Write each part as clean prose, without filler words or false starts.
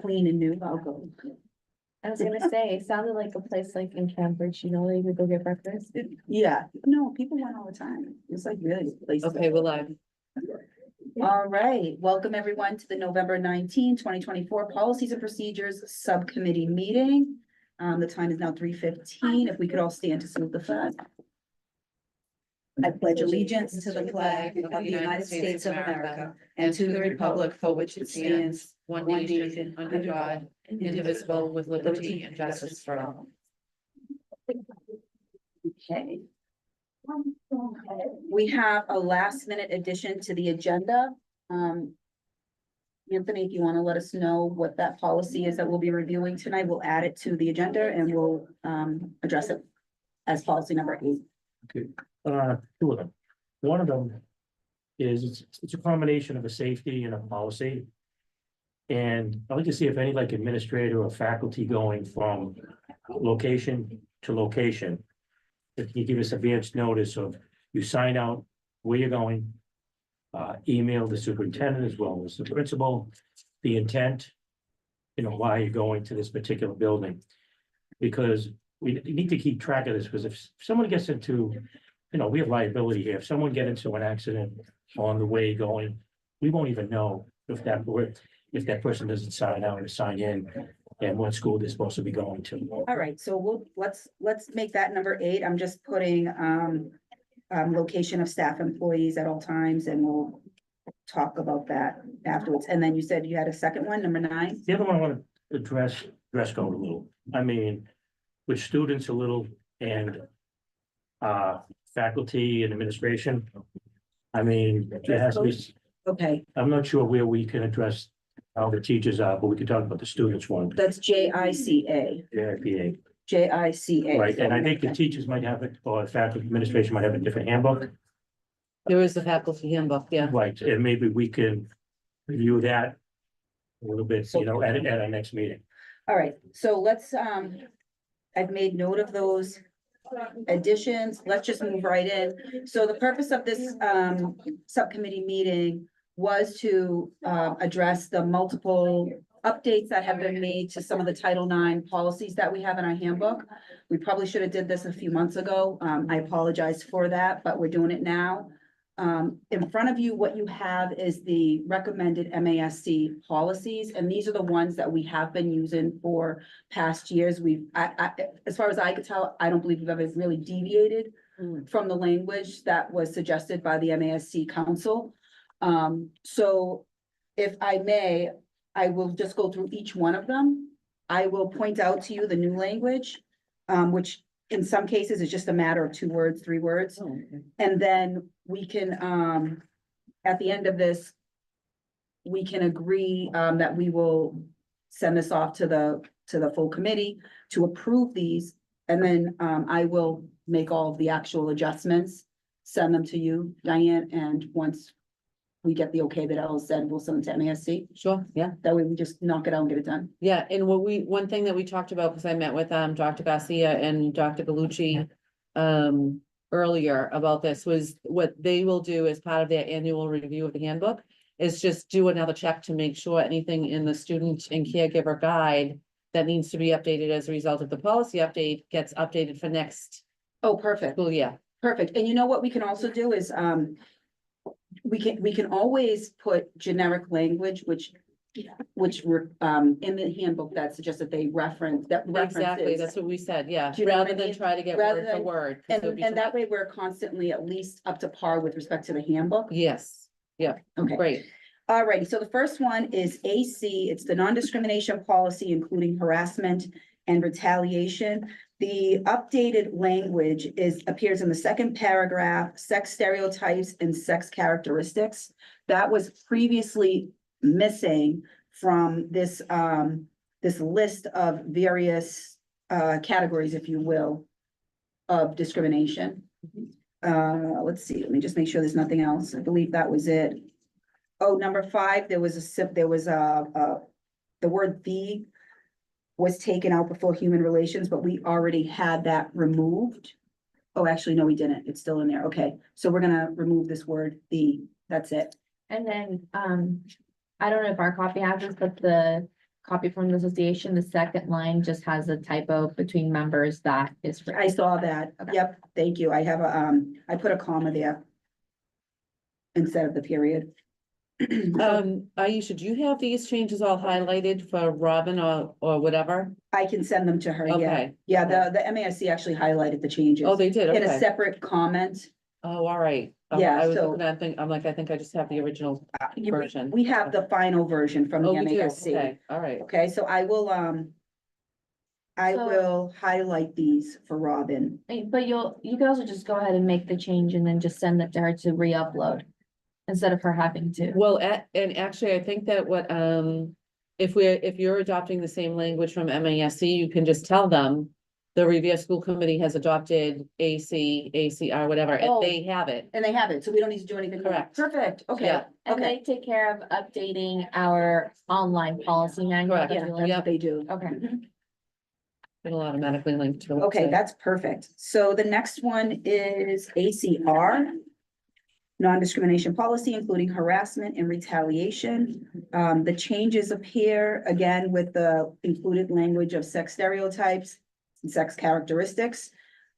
clean and new, I'll go. I was gonna say, it sounded like a place like in Cambridge, you know, where you could go get breakfast. Yeah, no, people went all the time. It's like really a place. to Okay, go. we're live. All right, welcome everyone to the November 19, 2024 Policies and Procedures Subcommittee meeting. The time is now 3:15. If we could all stand to salute the flag. I pledge allegiance to the flag of the United States of America and to the republic for which it stands, one nation, under God, indivisible, with liberty and justice for all. Okay. We have a last minute addition to the agenda. Anthony, if you want to let us know what that policy is that we'll be reviewing tonight, we'll add it to the agenda and we'll address it as policy number 8. Okay, two of them. One of them is, it's a combination of a safety and a policy. And I'd like to see if any like administrator or faculty going from location to location. If you give us advance notice of, you sign out where you're going. Email the superintendent as well as the principal, the intent. You know, why you're going to this particular building. Because we need to keep track of this, because if someone gets into, you know, we have liability here. If someone gets into an accident on the way going, we won't even know if that person doesn't sign out or sign in and what school they're supposed to be going to. All right, so let's make that number 8. I'm just putting location of staff employees at all times, and we'll talk about that afterwards. And then you said you had a second one, number 9. The other one I want to address dress code a little. I mean, with students a little and faculty and administration. I mean, there has to be, Okay, I'm not sure where we can address how the teachers are, but we can talk about the students one. that's JICA, Yeah, JICA. right, and I think the teachers might have it, or the faculty administration might have a different handbook. There is the faculty handbook, yeah. Right, and maybe we can review that a little bit, you know, at our next meeting. All right, so let's, I've made note of those additions. Let's just move right in. So the purpose of this, subcommittee meeting was to, address the multiple updates that have been made to some of the Title IX policies that we have in our handbook. We probably should have did this a few months ago. I apologize for that, but we're doing it now. In front of you, what you have is the recommended MASC policies, and these are the ones that we have been using for past years. As far as I could tell, I don't believe we've ever really deviated from the language that was suggested by the MASC Council. So if I may, I will just go through each one of them. I will point out to you the new language, which in some cases is just a matter of 2 words, 3 words. Oh, okay. And then we can, at the end of this, we can agree, that we will send this off to the full committee to approve these. And then, I will make all of the actual adjustments, send them to you, Diane, and once we get the okay that Elle said, we'll send them to MASC. Sure, yeah, That way we just knock it out and get it done. yeah, and one thing that we talked about, because I met with Dr. Garcia and Dr. Galucci earlier about this, was what they will do as part of their annual review of the handbook is just do another check to make sure anything in the student and caregiver guide that needs to be updated as a result of the policy update gets updated for next Oh, perfect. school year. Perfect. And you know what we can also do is, we can always put generic language, which were, in the handbook that suggests that they reference, that Exactly, references. that's what we said, yeah, Do you know what rather I than mean? try to get Rather word for than- word. 'cause it would be And too that much. way we're constantly at least up to par with respect to the handbook. Yes, yeah, Okay. great, Alrighty, so the first one is AC. It's the non-discrimination policy, including harassment and retaliation. The updated language appears in the second paragraph, sex stereotypes and sex characteristics. That was previously missing from this, this list of various, categories, if you will, of discrimination. Let's see, let me just make sure there's nothing else. I believe that was it. Oh, number 5, the word "the" was taken out before human relations, but we already had that removed. Oh, actually, no, we didn't. It's still in there. Okay, so we're gonna remove this word "the." That's it. And then, I don't know if our copy has this, but the copy from the association, the second line just has a typo between members that is. I saw that. Yep, thank you. I have a, I put a comma there instead of the period. Aisha, do you have these changes all highlighted for Robin or whatever? I can send them to her, yeah. Okay. Yeah, the MASC actually highlighted the changes. Oh, they did, In a okay. separate comment. Oh, all right. Yeah, I was so- looking at, I think I just have the original version. We have the final version from the Oh, we do, MASC. okay, all right. Okay, so I will, I So- will highlight these for Robin. But you can also just go ahead and make the change and then just send it to her to re-upload. Instead of her having to. Well, and actually, I think that if you're adopting the same language from MASC, you can just tell them the Revere School Committee has adopted ACR, whatever, and Oh. they have it. And they have it, so we don't need to do anything. more. Correct. Perfect, okay, Yeah. And okay. they take care of updating our online policy manual. Correct. if Yeah, you that's like. what they do. Okay. It'll automatically link to the Okay, website. that's perfect. So the next one is ACR. Non-discrimination policy, including harassment and retaliation. The changes appear again with the included language of sex stereotypes and sex characteristics.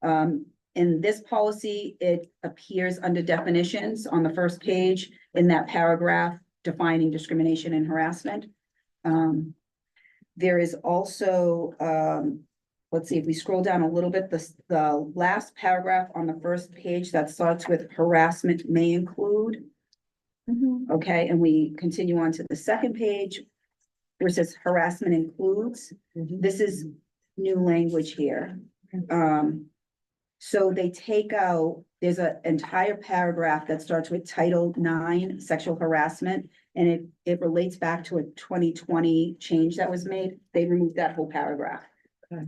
In this policy, it appears under definitions on the first page in that paragraph defining discrimination and harassment. There is also, let's see, if we scroll down a little bit, the last paragraph on the first page that starts with harassment may include. Mhm. Okay, and we continue on to the second page, where it says harassment includes. Mhm. This is new language here. So they take out, there's an entire paragraph that starts with Title IX, sexual harassment, and it relates back to a 2020 change that was made. They removed that whole paragraph. Okay.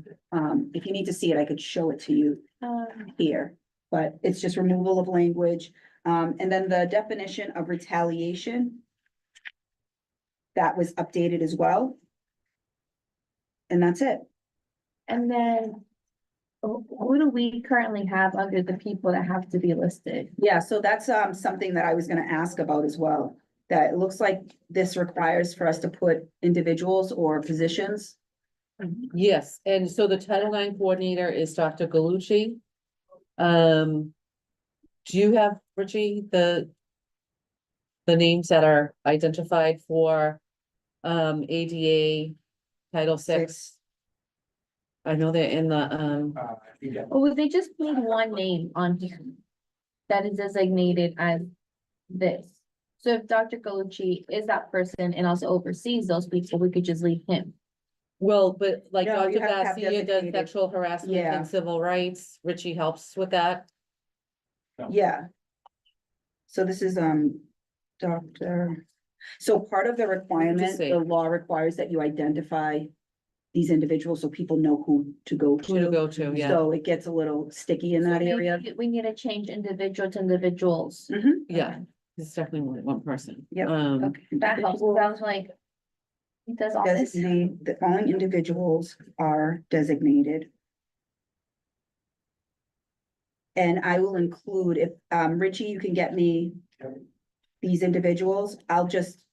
If you need to see it, I could show it to you Um, here, but it's just removal of language. And then the definition of retaliation. That was updated as well. And that's it. And then. Who do we currently have under the people that have to be listed? Yeah, so that's something that I was gonna ask about as well. That it looks like this requires for us to put individuals or positions. Yes, and so the Title IX coordinator is Dr. Galucci. Do you have, Richie, the names that are identified for ADA Title VI? I know they're in the Oh, they just need one name on here. That is designated as this. So if Dr. Galucci is that person and also oversees those people, we could just leave him. well, but like No, you Dr. have to have Garcia does designated. sexual harassment Yeah. and civil rights. Richie helps with that. Yeah. So this is doctor. So part of the requirement, see. the law requires that you identify these individuals so people know who to go Who to to. go to, yeah, So it gets a little sticky in that So area. maybe we need to change individual to individuals. Mhm. yeah, it's definitely more than one person. Yep. Okay, that helps. Sounds like. He does all this. Designate, the following individuals are designated. And I will include, if, Richie, you can get me these individuals, I'll just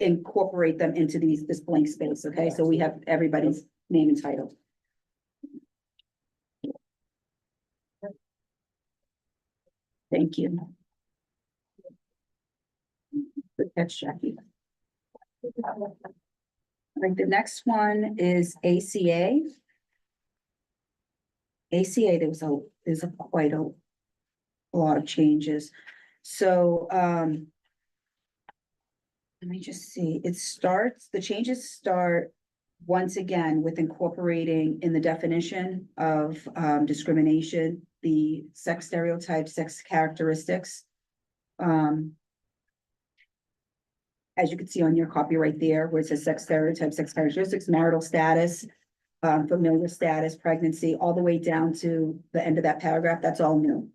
incorporate them into this blank space, okay? So we have everybody's name and title. Thank you. Good catch, Jackie. All right, the next one is ACA. ACA, there's quite a lot of changes. So, let me just see, the changes start once again with incorporating in the definition of discrimination, the sex stereotypes, sex characteristics. As you can see on your copy right there, where it says sex stereotypes, sex characteristics, marital status, familial status, pregnancy, all the way down to the end of that paragraph, that's all new.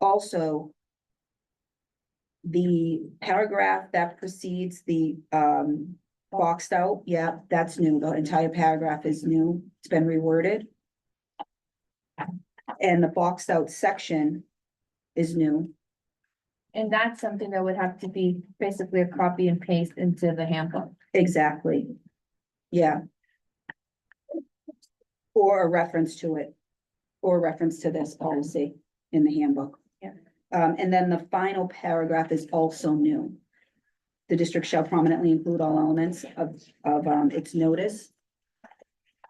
Also, the paragraph that precedes the boxed out, yeah, that's new. The entire paragraph is new. It's been reworded. And the boxed out section is new. And that's something that would have to be basically a copy and paste into the handbook. Exactly. Yeah. Or a reference to it. Or reference to this policy in the handbook. Yeah. And then the final paragraph is also new. The district shall prominently include all elements of its notice.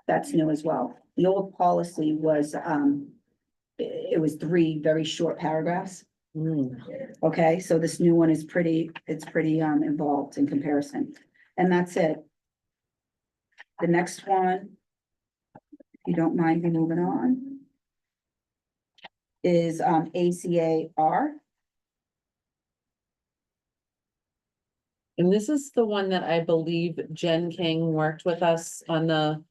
That's new as well. The old policy was, it was 3 very short paragraphs. Hmm. Okay, so this new one is pretty, it's pretty involved in comparison. And that's it. The next one, if you don't mind me moving on, is ACAR. And this is the one that I believe Jen King worked with us on the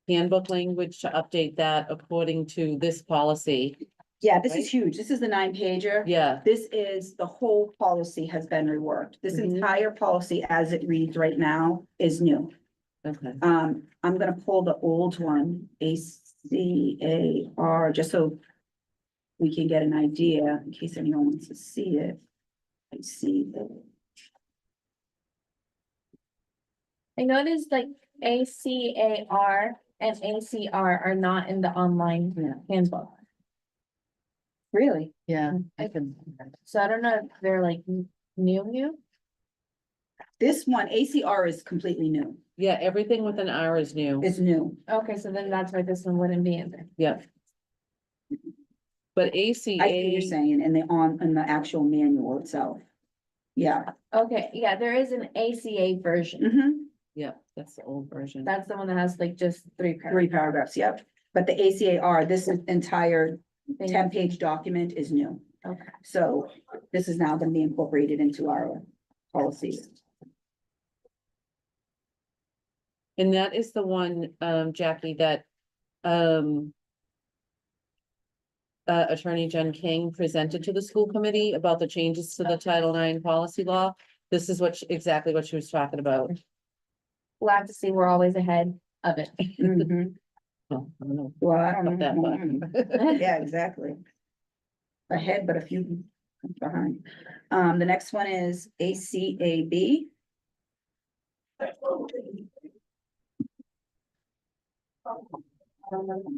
handbook language to update that according to this policy. Yeah, this Right. is huge. This is the 9-pager. Yeah, This is, the whole policy has been reworked. This Mhm. entire policy as it reads right now is new. okay. I'm gonna pull the old one, ACAR, just so we can get an idea in case anyone wants to see it. I see the, I noticed like ACAR and ACR are not in the online yeah, handbook. really? Yeah, I can. So I don't know if they're like new. This one, ACR is completely new. Yeah, everything with an R is new. It's new. Okay, so then that's why this one wouldn't be in there. Yeah. But I see what you're ACA, saying in the actual manual itself. Yeah. Okay, yeah, there is an ACA version. Mhm. yeah, that's the old version. That's the one that has like just 3 3 paragraphs. paragraphs, yep. But the ACAR, this entire Thing. 10-page document is new. Okay. So this is now gonna be incorporated into our policies. And that is the one, Jackie, that, Attorney Jen King presented to the school committee about the changes to the Title IX policy law. This is exactly what she was talking about. Glad to see we're always ahead of it. Mhm. Well, I don't know Well, I don't about that, know. but. Yeah, exactly. Ahead, but a few behind. The next one is ACAB.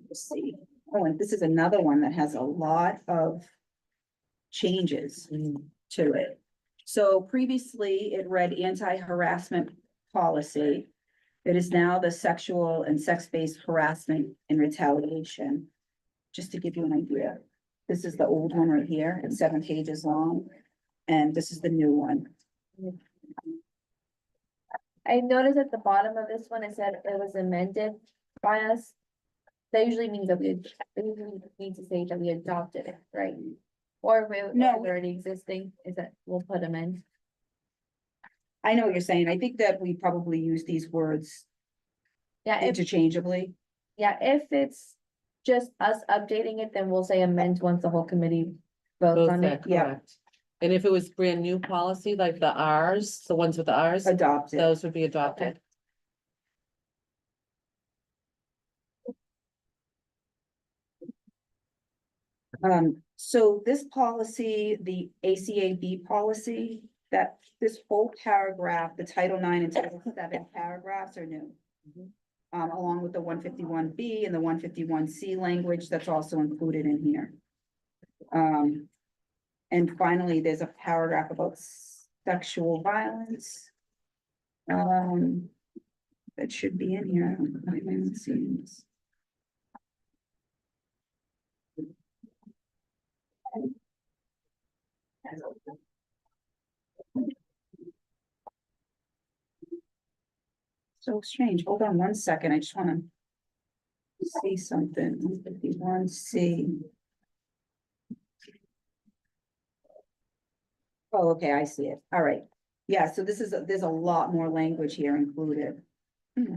Let's see. Oh, and this is another one that has a lot of changes Mm, to it. So previously it read anti-harassment policy. It is now the sexual and sex-based harassment and retaliation. Just to give you an idea, this is the old one right here, it's 7 pages long, and this is the new one. I noticed at the bottom of this one, it said it was amended by us. That usually means that they usually need to say that we adopted it, right? Or if it No. was already existing, is that we'll put them in. I know what you're saying, I think that we probably use these words Yeah, if, interchangeably. if it's just us updating it, then we'll say amend once the whole committee votes both on are it. Yeah. correct. And if it was brand new policy, like the Rs, the ones with the Rs, Adopted. those would be adopted. So this policy, the ACAB policy, that this whole paragraph, the Title IX and Title VII paragraphs are new. Along with the 151B and the 151C language that's also included in here. And finally, there's a paragraph about sexual violence. That should be in here. I haven't seen this. So strange. Hold on 1 second. I just wanna see something. 151C. Oh, okay, I see it. All right. Yeah, so there's a lot more language here included. Hmm.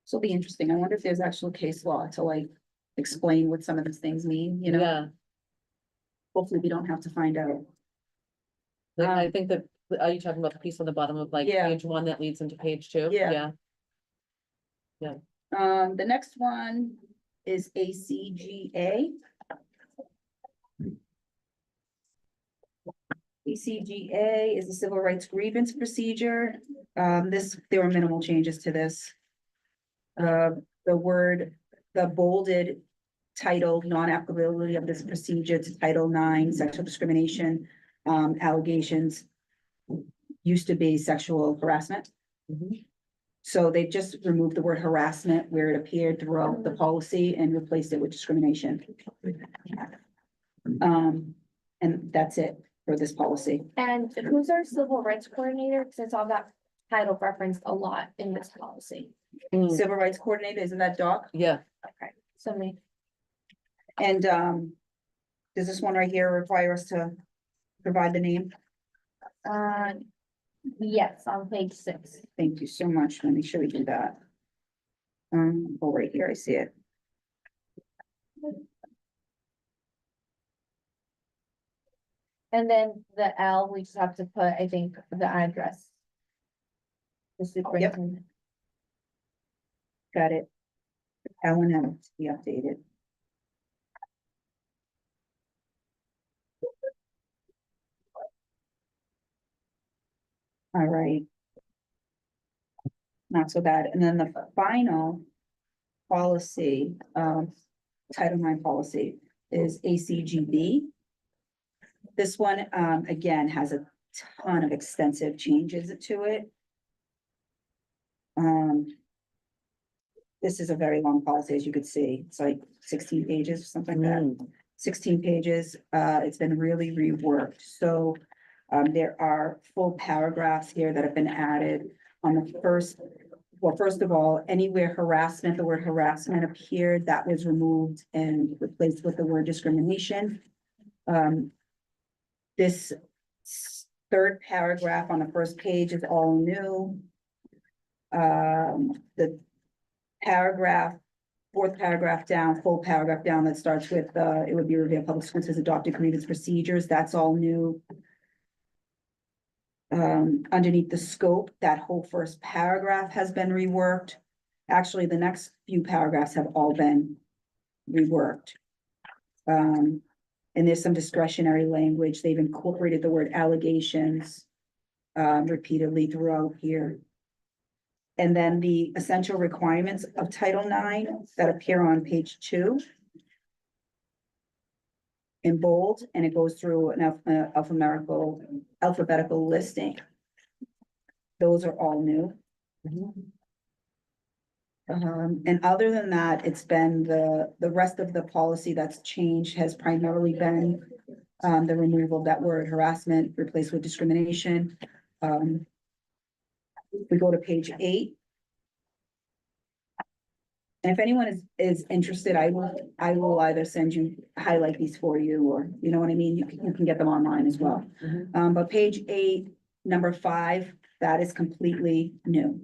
So it'll be interesting. I wonder if there's actual case law to like explain what some of these things mean, you know? Yeah, Hopefully we don't have to find out. like, I Um, think that, are you talking about the piece on the bottom of like Yeah. page 1 that leads into page 2? Yeah. Yeah, The next one is ACGA. ECGA is the Civil Rights Grievance Procedure. There were minimal changes to this. The bolded title, non-applicability of this procedure to Title IX, sexual discrimination, allegations used to be sexual harassment. Mhm. So they just removed the word harassment where it appeared throughout the policy and replaced it with discrimination. And that's it for this policy. And who's our civil rights coordinator? Because I saw that title referenced a lot in this policy. Mm, Civil Rights Coordinator, isn't that Doc? yeah, Okay, so me, And, does this one right here require us to provide the name? yes, on page 6. Thank you so much. Let me make sure we do that. Oh, right here, I see it. And then the L, we just have to put, I think, the address. The superintendent. Got it. Ellen has to be updated. All right. Not so bad. And then the final policy, Title IX policy is ACGB. This one, again, has a ton of extensive changes to it. This is a very long policy, as you could see. It's like 16 pages, or something like that. Mm, 16 pages. It's been really reworked. So there are full paragraphs here that have been added on the first. Well, first of all, anywhere harassment, the word harassment appeared, that was removed and replaced with the word discrimination. This third paragraph on the first page is all new. The fourth paragraph down, full paragraph down that starts with, it would be Revere Public Schools has adopted grievance procedures, that's all new. Underneath the scope, that whole first paragraph has been reworked. Actually, the next few paragraphs have all been reworked. And there's some discretionary language. They've incorporated the word allegations repeatedly throughout here. And then the essential requirements of Title IX that appear on page 2 in bold, and it goes through an alphabetical listing. Those are all new. And other than that, it's been the rest of the policy that's changed has primarily been the removal of that word harassment, replaced with discrimination. We go to page 8. And if anyone is interested, I will either highlight these for you, or, you know what I mean? You can get them online as well. Mhm. But page 8, number 5, that is completely new.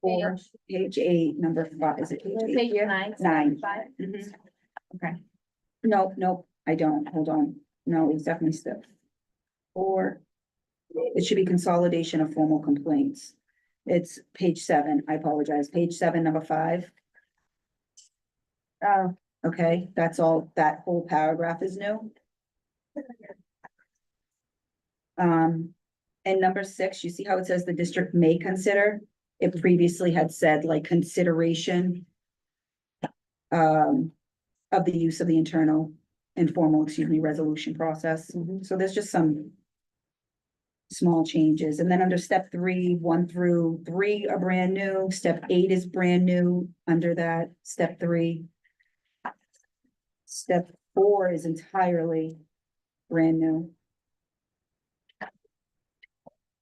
Or page 8, number 5, is it page 8 Page here? 9. 9. 5. Mhm. Okay. No, I don't. Hold on. No, it's definitely step 4. It should be consolidation of formal complaints. It's page 7. I apologize. Page 7, number 5. Oh, Okay, that's all. That whole paragraph is new. And number 6, you see how it says the district may consider? It previously had said like consideration of the use of the informal resolution process. Mhm. So there's just some small changes. And then under step 3, 1 through 3 are brand new. Step 8 is brand new under that, step 3. Step 4 is entirely brand new.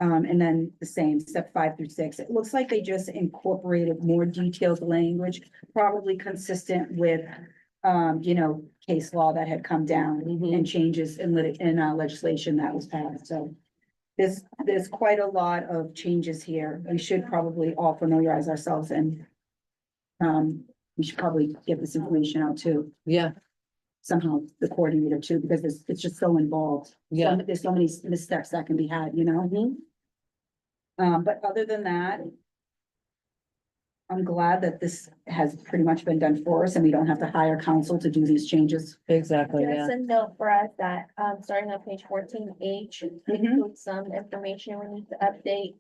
And then the same, step 5 through 6. It looks like they just incorporated more detailed language, probably consistent with, case law that had come down Mhm. and changes in legislation that was passed. So there's quite a lot of changes here. We should probably all familiarize ourselves, and we should probably get this information out too, Yeah, somehow, the coordinator too, because it's just so involved. yeah. There's so many missteps that can be had, you know? Mhm. But other than that, I'm glad that this has pretty much been done for us and we don't have to hire counsel to do these changes. Exactly, There's yeah. a note for us that, starting on page 14H, Mhm. includes some information we need to update.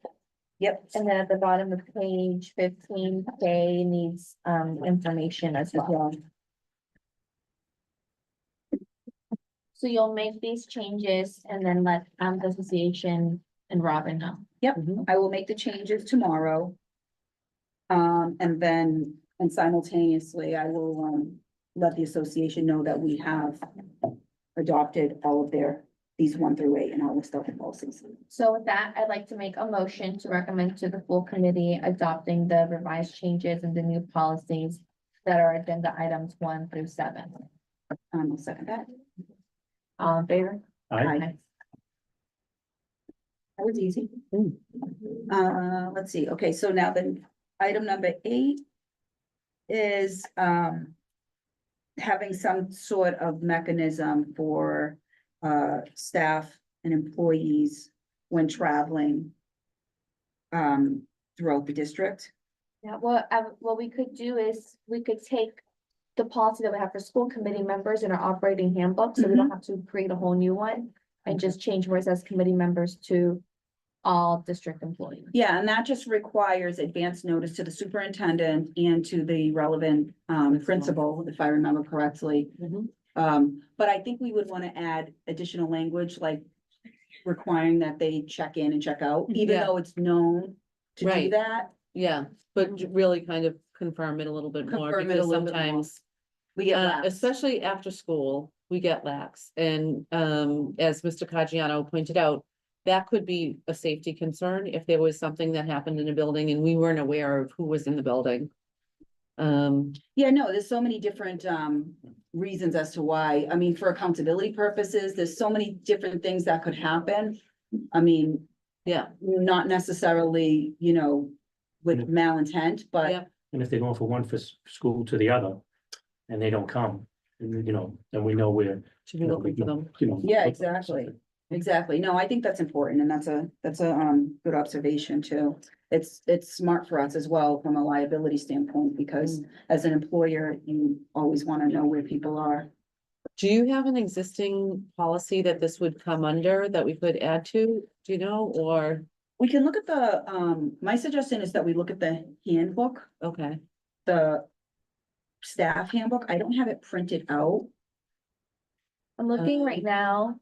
Yep. And then at the bottom of page 15K needs, information as well. So you'll make these changes and then let, the association and Robin know. Mhm. I will make the changes tomorrow. And then, and simultaneously, I will, let the association know that we have adopted all of these 1 through 8 and all the stuff in policies. So with that, I'd like to make a motion to recommend to the full committee adopting the revised changes and the new policies that are agenda items 1 through 7. I'll second that. All in favor? I, That was easy. Mm. Let's see, okay, so now then, item number 8 is, having some sort of mechanism for, staff and employees when traveling, throughout the district. Yeah, what we could do is we could take the policy that we have for school committee members in our operating handbook, so we don't have to create a whole new one. And just change where it says committee members to all district employees. Yeah, and that just requires advance notice to the superintendent and to the relevant, principal, if I remember correctly. Mhm. But I think we would want to add additional language, like requiring that they check in and check out, even Yeah. though it's known to do Right. that. Yeah, but really kind of confirm it a little bit more, Confirm it a because little bit more. sometimes, We get lax. especially after school, we get lax. And, as Mr. Caggiano pointed out, that could be a safety concern if there was something that happened in a building and we weren't aware of who was in the building. Yeah, no, there's so many different reasons as to why. I mean, for accountability purposes, there's so many different things that could happen. I mean, yeah, not necessarily, with Yeah. malintent, but yeah, and if they're going from one school to the other, and they don't come, then we know where. should be looking for them. Yeah, exactly. Exactly. No, I think that's important and that's a good observation too. It's smart for us as well from a liability standpoint, because as an employer, you always want to know where people are. Do you have an existing policy that this would come under that we could add to, do you know, or, We can look at my suggestion is that we look at the handbook, okay, the staff handbook. I don't have it printed out. I'm looking right now.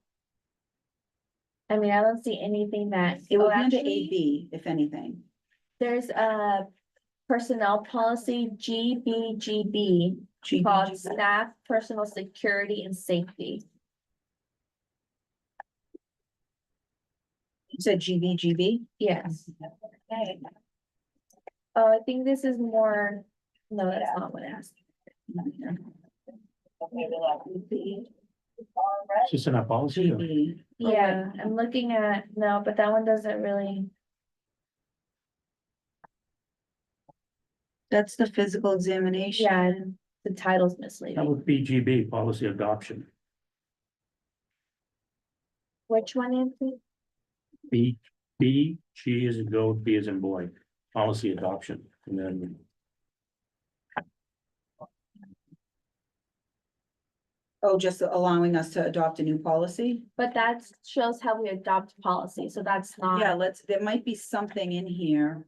I mean, I don't see anything that, It will be under actually, AB, if anything. there's a personnel policy, GBGB, called Staff Personal Security and Safety. You said GBGB? Yes. Oh, I think this is more, no, that's not what it has. It's just in our policy. or- GB. Yeah, I'm looking at, no, but that one doesn't really, That's the physical examination. yeah, the title's That misleading. would be GB, policy adoption. Which one is it? B, G is in goat, B is in boy, policy adoption, and then. Oh, just allowing us to adopt a new policy? But that shows how we adopt policy, so that's Yeah, not, there might be something in here.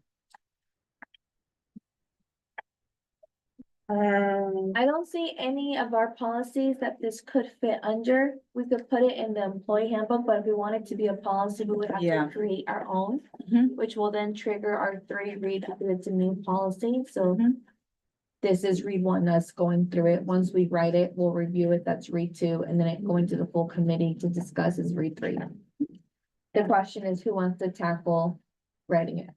I don't see any of our policies that this could fit under. We could put it in the employee handbook, but if we want it to be a policy, we would have Yeah. to create our own. Mhm. Which will then trigger our 3 read if it's a new policy, so. Mhm. This is read 1, us going through it. Once we write it, we'll review it, that's read 2, and then it going to the full committee to discuss is read 3. The question is, who wants to tackle writing it?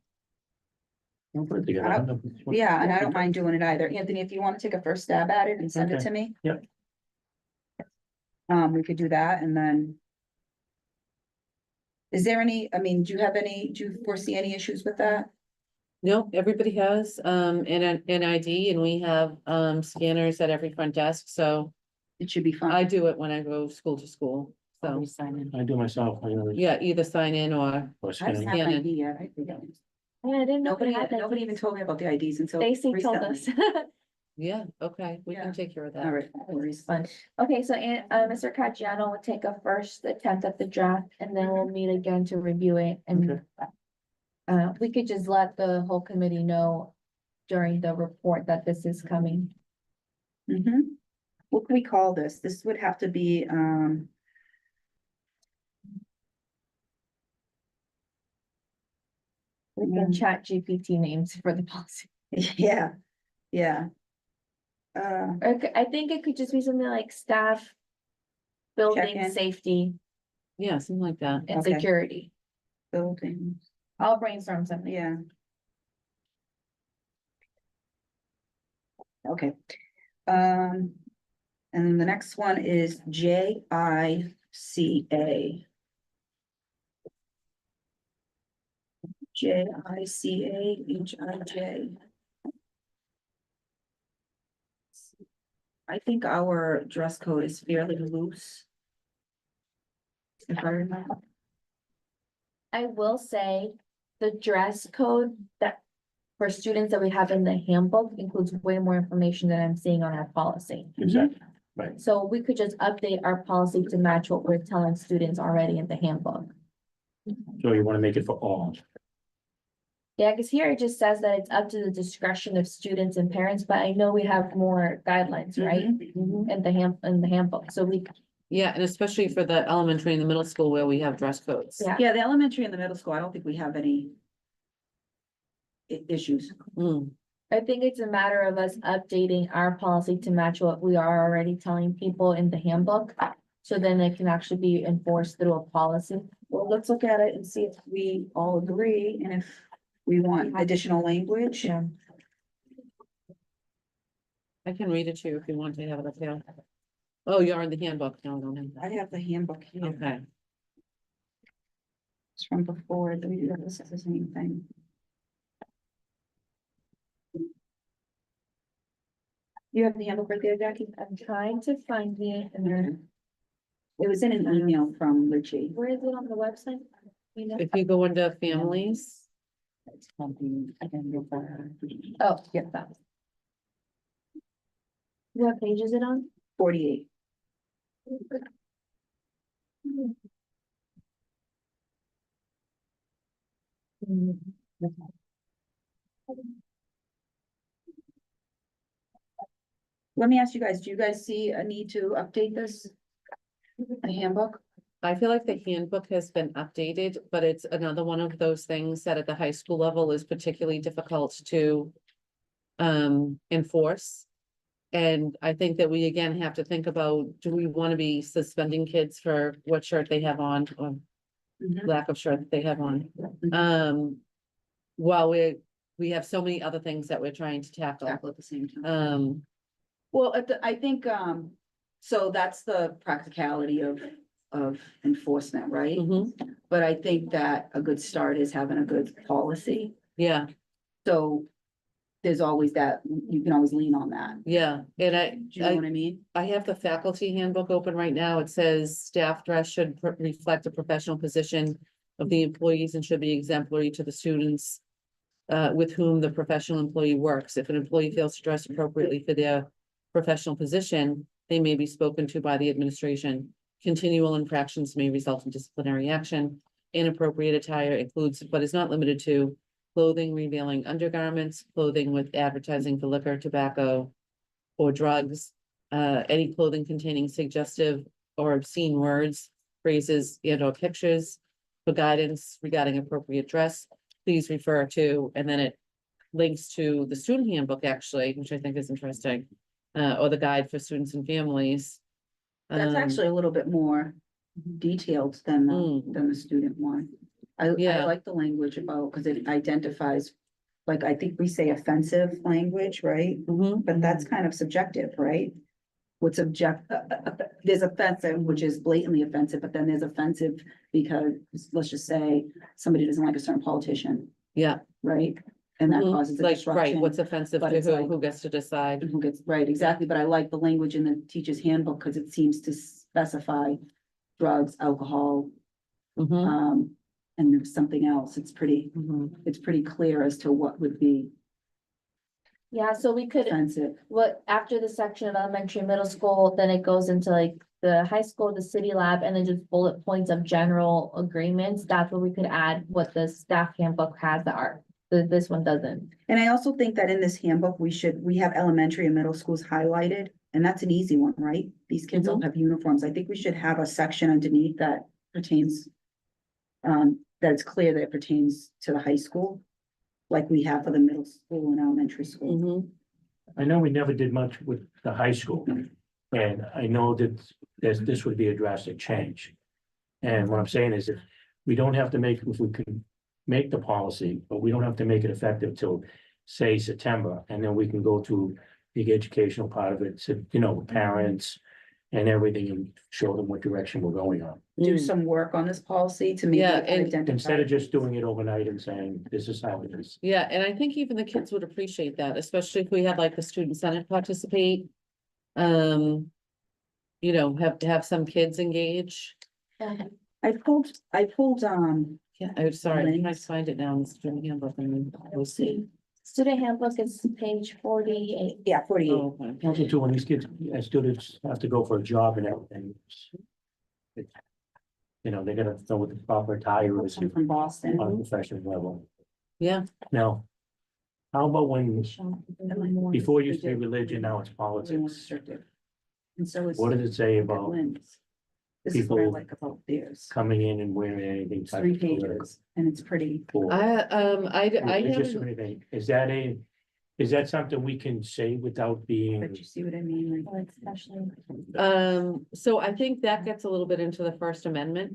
We'll put it together. Yeah, and I don't mind doing it either. Anthony, if you want to take a first stab at it and send it Okay. to me. Yep. We could do that and then. Is there any, I mean, do you foresee any issues with that? no, everybody has, an ID, and we have, scanners at every front desk, so It should be fine. I do it when I go school to school, so, sign in. I do myself, yeah, either sign in or, or I scan. don't have Scan an in. ID yet. I think. Yeah, I didn't know we Nobody, had that. nobody even told me about the IDs until Stacy told us. recently. Yeah, okay, we Yeah. can take care of that. All right, no worries. Fun. Okay, so Mr. Caggiano will take a first attempt at the draft and then we'll meet again to review it and. We could just let the whole committee know during the report that this is coming. Mhm. What can we call this? This would have to be, We can chat GPT names for the policy. yeah, yeah. Okay, I think it could just be something like staff. Building Check-in. safety Yeah, something like that. and Okay. security. Building, I'll brainstorm something. yeah. Okay. And then the next one is JICA. JICA. I think our dress code is fairly loose. If I remember. I will say, the dress code that. For students that we have in the handbook includes way more information than I'm seeing on our policy. Exactly, right. So we could just update our policy to match what we're telling students already in the handbook. So you want to make it for all. Yeah, because here it just says that it's up to the discretion of students and parents, but I know we have more guidelines, right? In the handbook, so we, Yeah, and especially for the elementary and the middle school where we have dress codes. yeah. Yeah, the elementary and the middle school, I don't think we have any issues. Mm, I think it's a matter of us updating our policy to match what we are already telling people in the handbook. So then it can actually be enforced through a policy. Well, let's look at it and see if we all agree and if we want additional language. Yeah. I can read it to you if you want to have it up here. Oh, you're in the handbook. No, I don't have I that. have the handbook here. Okay. It's from before, this is the same thing. You have the handbook right there, Jackie? I'm trying to find it and then, It was in an email from Richie. where is it on the website? You know? If you go into families, It's something, I can look at it. Oh, yeah, that. What page is it on? 48. Let me ask you guys, do you guys see a need to update this? A handbook? I feel like the handbook has been updated, but it's another one of those things that at the high school level is particularly difficult to enforce. And I think that we again have to think about, do we want to be suspending kids for what shirt they have on or lack of shirt that they have on? While we have so many other things that we're trying to tackle. Tackle at the same time. Um, I think, so that's the practicality of enforcement, right? mhm, But I think that a good start is having a good policy. yeah, So there's always that, you can always lean on that. yeah, and Do you know what I mean? I have the faculty handbook open right now. It says staff dress should reflect the professional position of the employees and should be exemplary to the students with whom the professional employee works. If an employee fails to dress appropriately for their professional position, they may be spoken to by the administration. Continual infractions may result in disciplinary action. Inappropriate attire includes, but is not limited to, clothing revealing undergarments, clothing with advertising for liquor, tobacco, or drugs, any clothing containing suggestive or obscene words, phrases, and or pictures. For guidance regarding appropriate dress, please refer to, and then it links to the student handbook actually, which I think is interesting, or the guide for students and families. That's actually a little bit more detailed than the student one. I Yeah. like the language about, because it identifies, like, I think we say offensive language, right? Mhm, But that's kind of subjective, right? What's there's offensive, which is blatantly offensive, but then there's offensive because, let's just say, somebody doesn't like a certain politician, yeah. right? And that Mhm, causes a like, right, disruption. what's offensive but to it's who, like- who gets to decide? Who gets, right, exactly, but I like the language in the teacher's handbook, because it seems to specify drugs, alcohol, Mhm, and there's something else, it's pretty clear as to what would be Yeah, so we could, offensive. after the section of elementary and middle school, then it goes into like the high school, the city lab, and then just bullet points of general agreements. That's where we could add what the staff handbook has that are, this one doesn't. And I also think that in this handbook, we have elementary and middle schools highlighted, and that's an easy one, right? These kids all have uniforms. I think we should have a section underneath that pertains. That it's clear that it pertains to the high school, like we have for the middle school and elementary school. Mhm. I know we never did much with the high school, and I know that this would be a drastic change. And what I'm saying is, if we don't have to make, if we can make the policy, but we don't have to make it effective till, say, September, and then we can go to the educational part of it, to, you know, parents and everything, and show them what direction we're going on. Do Mm. some work on this policy to make Yeah, it and identify. Instead of just doing it overnight and saying, this is how it is. Yeah, and I think even the kids would appreciate that, especially if we had like the student senate participate. You know, have some kids engage. I pulled, Yeah, I'm sorry, I'm trying to Links. find it now in the student handbook and we'll see. Student handbook is page 48. yeah, 48. Oh, okay. Also too, when these kids, as students have to go for a job and everything. You know, they gotta know what the proper attire is I'm from Boston. on a professional level. Yeah, Now, how about when, before it used to be They do. religion, now it's It's more politics? restrictive. And so is. What does it say about Lynn's. This is what I people like about theirs. coming in and wearing anything? It's type 3 of political pages and it's pretty. or I religious or haven't, anything? Is that something we can say without being? But you see what I mean? Like, Especially. so I think that gets a little bit into the First Amendment.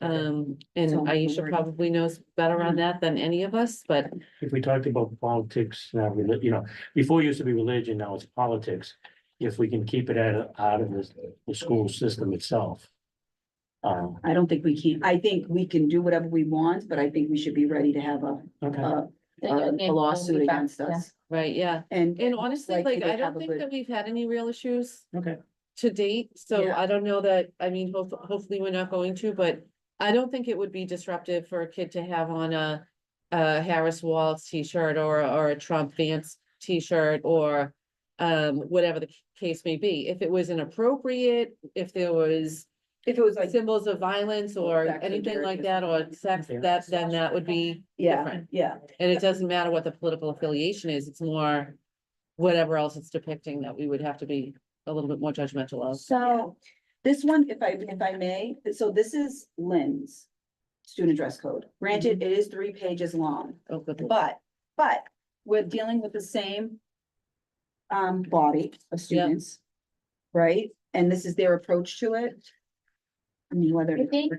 And So, Aisha word. probably knows better on that than any of us, but If we talked about politics, now, you know, before it used to be religion, now it's politics. If we can keep it out of the school system itself. I don't think we can, I think we can do whatever we want, but I think we should be ready to have Okay, a lawsuit against us. right, yeah. And And honestly, Like, like, they I have don't a think good- that we've had any real issues okay. to date, so Yeah. I don't know that, I mean, hopefully we're not going to, but I don't think it would be disruptive for a kid to have on a Harris Waltz t-shirt or a Trump Vance t-shirt or whatever the case may be. If it was inappropriate, if there was if it was like, symbols of violence or Sex or anything like dirty that, or something. sex, Yeah. then that would be yeah, different. yeah, And it doesn't matter what the political affiliation is, it's more whatever else it's depicting that we would have to be a little bit more judgmental of. So, this one, if I may, so this is Lynn's student dress code. Granted, it is 3 pages long, Oh, good. but we're dealing with the same body of students, right? And this is their approach to it. I mean, whether. I think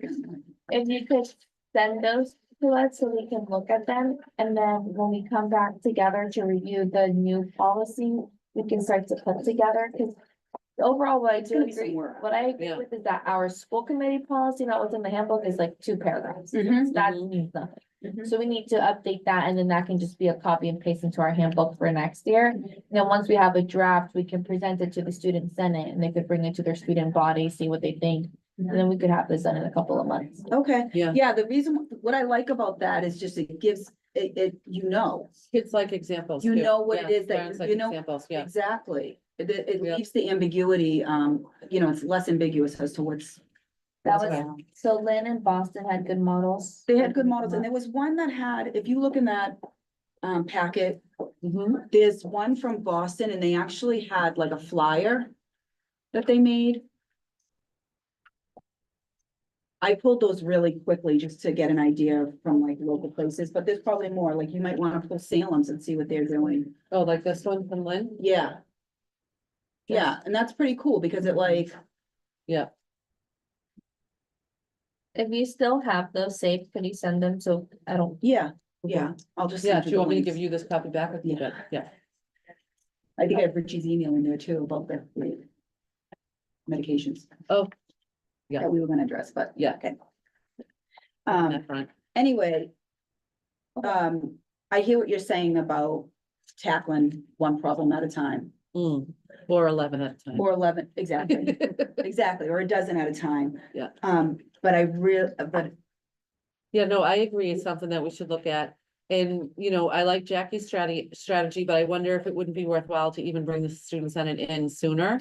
if you could send those to us so we can look at them, and then when we come back together to review the new policy, we can start to put together, because overall, what I It's do gonna be some agree, work. what I agree Yeah. with is that our school committee policy, not within the handbook, is like 2 paragraphs. Mhm. That Mhm. means nothing. Mhm. So we need to update that, and then that can just be a copy and paste into our handbook for next year. And then once we have a draft, we can present it to the student senate, and they could bring it to their student body, see what they think. And then we could have this done in a couple of months. Okay, Yeah. yeah, the reason, what I like about that is just it gives, you know, Kids like examples. You too. know what it Yeah, is that parents like you know- Examples, yeah. exactly. It Yeah. leaves the ambiguity, it's less ambiguous as to what's. That what's was, going on. so Lynn and Boston had good models. They had good models, and there was one that had, if you look in that packet, Mhm. there's one from Boston, and they actually had like a flyer that they made. I pulled those really quickly just to get an idea from like local places, but there's probably more, like you might wanna pull Salem's and see what they're doing. Oh, like this one from Lynn? Yeah. Yeah, and that's pretty cool because it like, Yeah, If you still have those saved, could you send them? So I don't. yeah, I'll just. yeah, send do you want me to the give links. you this copy back? Okay, Yeah. good. Yeah, I think I have Richie's email in there too about the medications. Oh, yeah. That we were gonna address, but. Yeah. Okay. on that front. Anyway. I hear what you're saying about tackling one problem at a time, Or 11 at a time. or 11, exactly, exactly, or a dozen at a time. Yeah. But I but Yeah, no, I agree. It's something that we should look at. And, you know, I like Jackie's strategy, but I wonder if it wouldn't be worthwhile to even bring the student senate in sooner.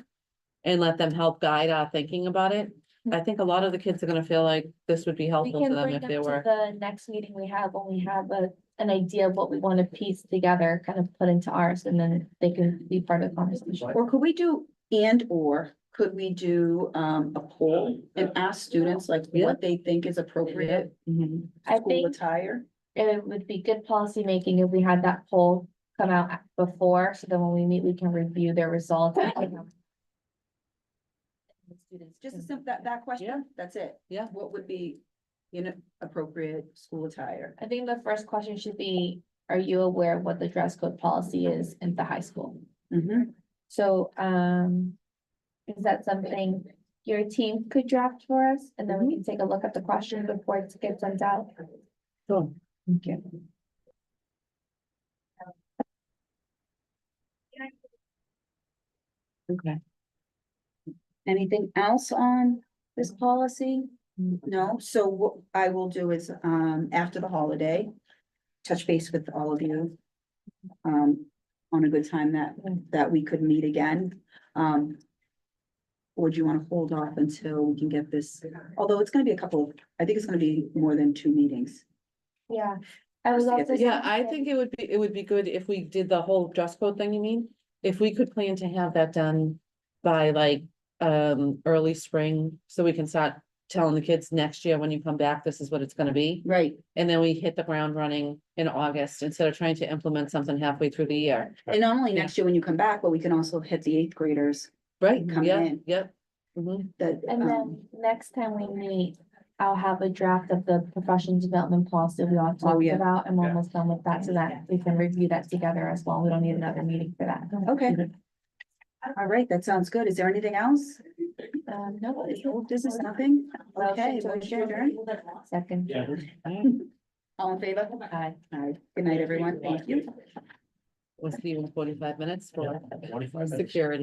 And let them help guide our thinking about it. I think a lot of the kids are gonna feel like this would be We helpful to can them bring if them they to were. the next meeting we have, when we have an idea of what we want to piece together, kind of put into ours, and then they can be part of the conversation. Or could we do, could we do a poll and ask students like Yeah. what they think is appropriate I school think attire? it would be good policy making if we had that poll come out before, so then when we meet, we can review their results. The students Just a can- simple, that question, that's it. Yeah. What would be, appropriate school attire? I think the first question should be, are you aware of what the dress code policy is in the high school? Mhm. So, is that something your team could draft for us? And then we can take a look at the question before it gets sent out. Sure. Thank you. Okay. Anything else on this policy? No, so what I will do is, after the holiday, touch base with all of you. On a good time that we could meet again. Or do you want to hold off until we can get this, although it's gonna be I think it's gonna be more than 2 meetings. Yeah, I was also. Yeah, I think it would be good if we did the whole dress code thing, you mean? If we could plan to have that done by like, early spring, so we can start telling the kids next year when you come back, this is what it's gonna be. Right, And then we hit the ground running in August instead of trying to implement something halfway through the year. and not only next year when you come back, but we can also hit the 8th graders Right, Coming yeah, in. yep. Mhm. that. And then next time we meet, I'll have a draft of the professional development policy we all talked yeah. about. I'm almost done with that, so that we can review that together as well. We don't need another meeting for that. Okay. All right, that sounds good. Is there anything else? No. Old business, nothing? Okay, motion to adjourn. Second. Yeah. All in favor? Aye. All right, good night, everyone. Thank you. We'll see you in 45 minutes for 45 minutes. security.